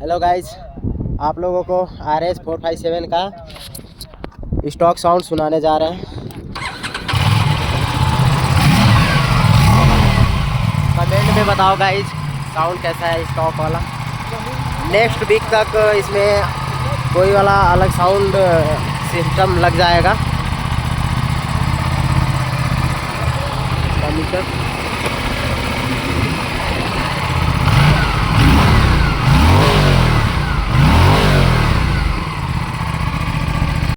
Hello guys, आप लोगों को RS 457 का स्टॉक साउंड सुनाने जा रहे हैं। कमेंट में बताओ गाइज साउंड कैसा है स्टॉक वाला। नेक्स्ट वीक तक इसमें कोई वाला अलग साउंड सिस्टम लग जाएगा।